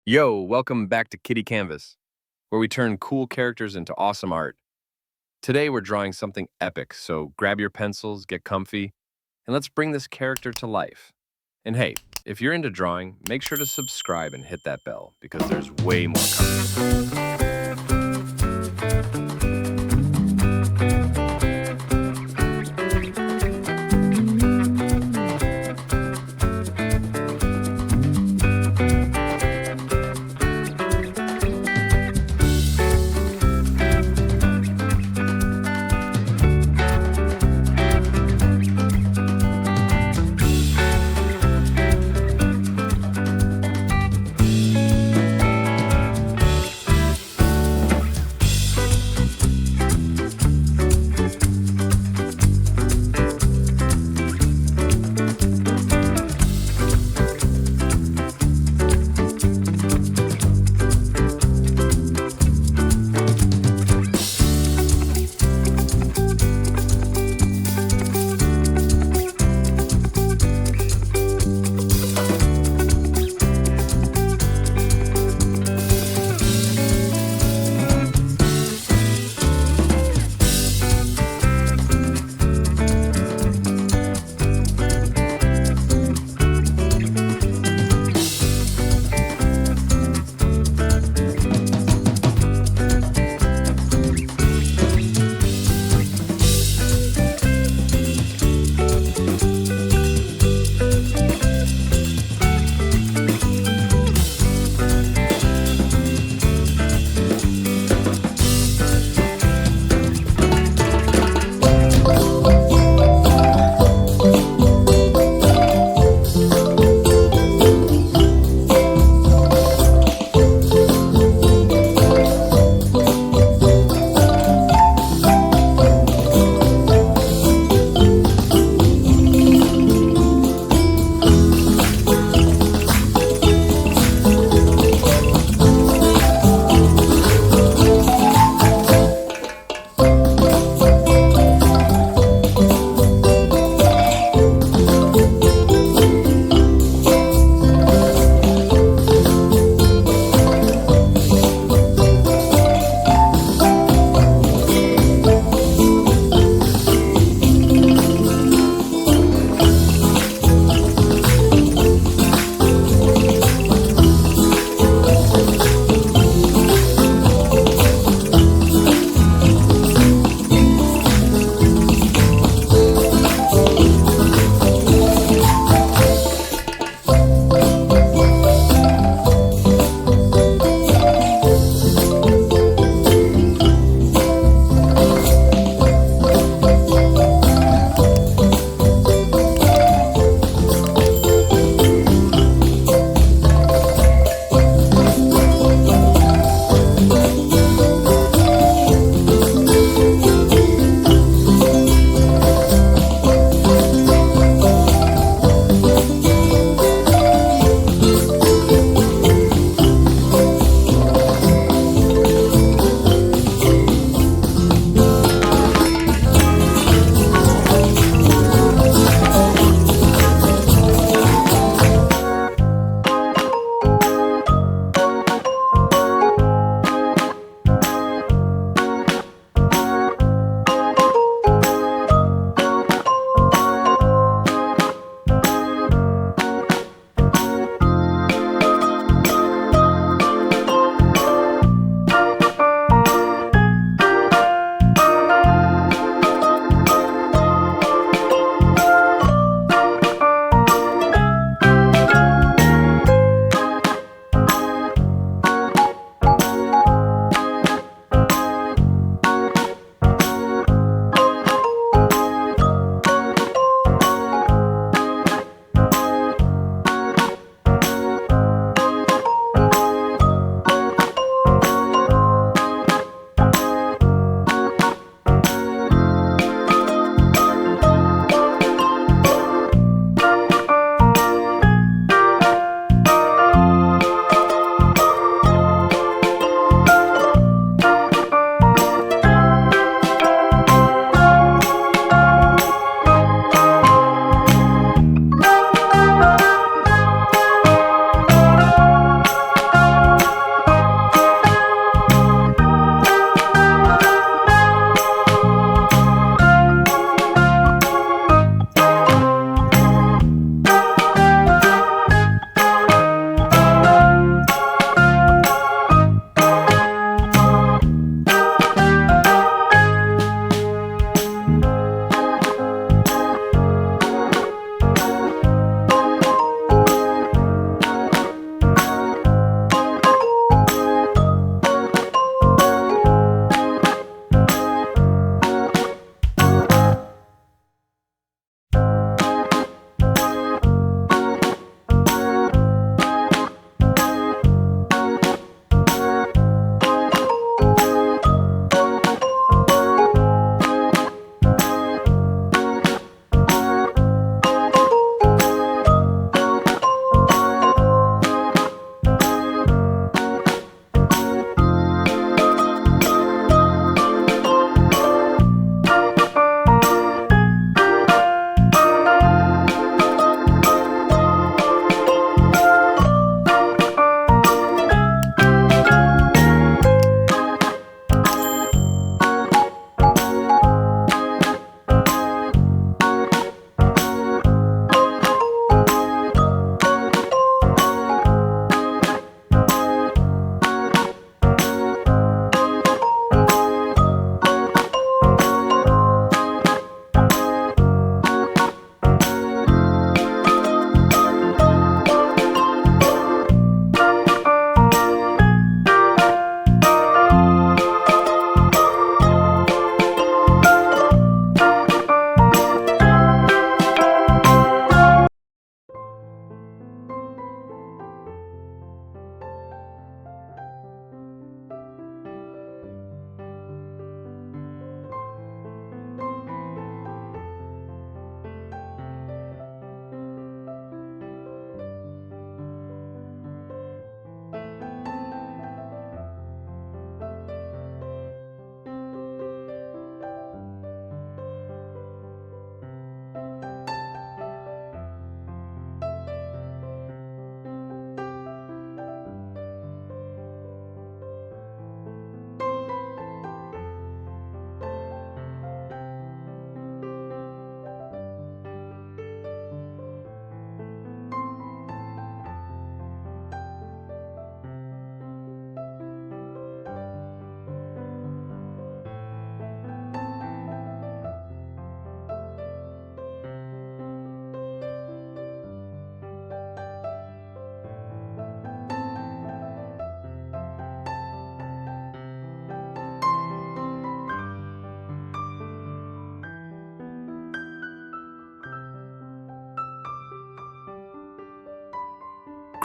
Yo, welcome back to Kitty Canvas, where we turn cool characters into awesome art. Today we're drawing something epic, so grab your pencils, get comfy, and let's bring this character to life. And hey, if you're into drawing, make sure to subscribe and hit that bell because there's way more coming.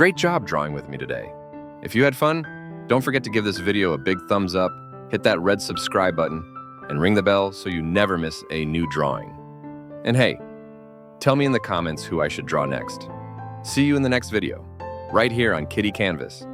Great job drawing with me today. If you had fun, don't forget to give this video a big thumbs up, hit that red subscribe button, and ring the bell so you never miss a new drawing. And hey, tell me in the comments who I should draw next. See you in the next video, right here on Kitty Canvas.